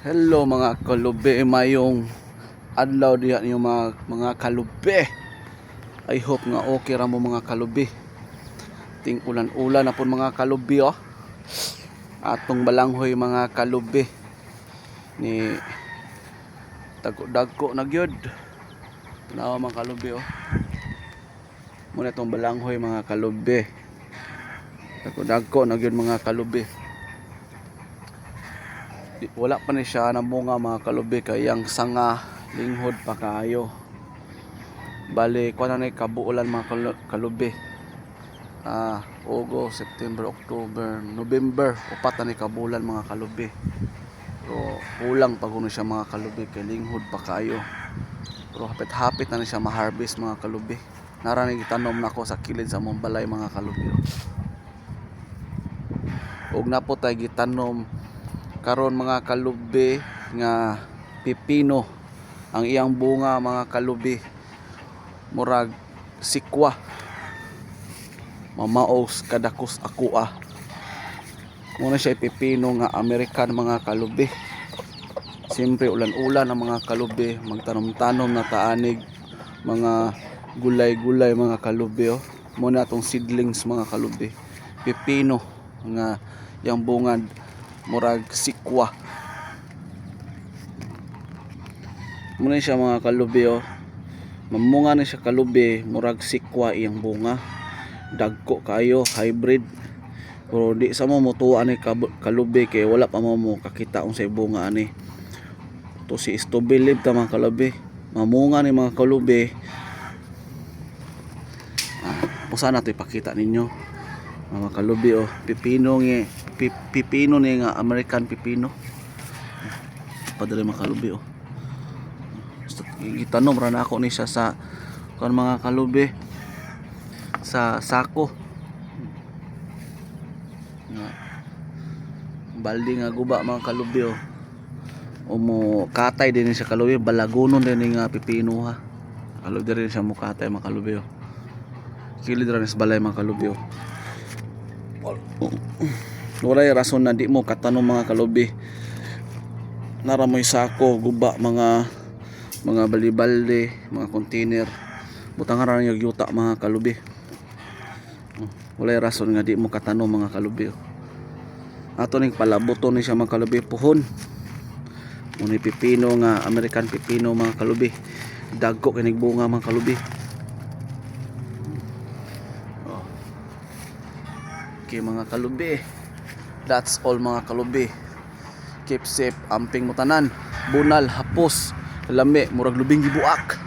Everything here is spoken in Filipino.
Hello mga kalubi, mayong adlaw diha niyo mga kalubi. I hope nga okay ra mo mga kalubi. Ting ulan-ulan na pud mga kalubi oh. Atong balanghoy mga kalubi ni dagko na gyud. Nawa mga kalubi oh. Muna tong balanghoy mga kalubi. Dagko na gyud mga kalubi. Wala pa ni siya na bunga mga kalubi kay yang sanga linghod pa kaayo. Bali kuan na kabuulan mga kalubi. August, September, October, November, upat na ni kabulan mga kalubi. So kulang pa kuno siya mga kalubi kay linghod pa kaayo. Pero hapit-hapit na ni siya ma-harvest mga kalubi. Nara ni gitanom nako sa kilid sa mong balay mga kalubi. Og na po tay gitanom karon mga kalubi nga pipino. Ang iyang bunga mga kalubi murag sikwa, mamaos kadakos akua. Muna siya pipino nga American mga kalubi. Siyempre ulan-ulan ang mga kalubi, magtanom-tanom na taanig mga gulay-gulay mga kalubi oh. Muna tong seedlings mga kalubi pipino nga yang bungad murag sikwa. Muna siya mga kalubi oh. Mamunga na siya kalubi murag sikwa iyang bunga. Dagko kayo hybrid. Pero di sa mo mutuan ni kalubi kay wala pa mo kakita unsay bunga ani. To si istobilib ta mga kalubi. Mamunga ni mga kalubi. Usa na to ipakita ninyo. Mga kalubi oh, pipino ni nga American pipino. Padre mga kalubi oh. Gitanom ra na ako ni siya sa kan mga kalubi sa sako. Baldi nga guba mga kalubi oh. Umo katay din siya kalubi, balagunon din nga pipino ha. Kalubi rin siya mo katay mga kalubi oh. Kilid ra sa balay mga kalubi oh. Walay rason na di mo katanom mga kalubi. Nara mo'y sako, guba, mga bali-balde, mga container. Butang ra yung yuta mga kalubi. Walay rason nga di mo katanom mga kalubi. Ato ning palabuton ni siya mga kalubi puhon. Muni pipino nga American pipino mga kalubi. Dagko kinig bunga mga kalubi. Okay mga kalubi, that's all mga kalubi. Keep safe, amping mutanan, bunal, hapos, lami, murag lubing gibuak.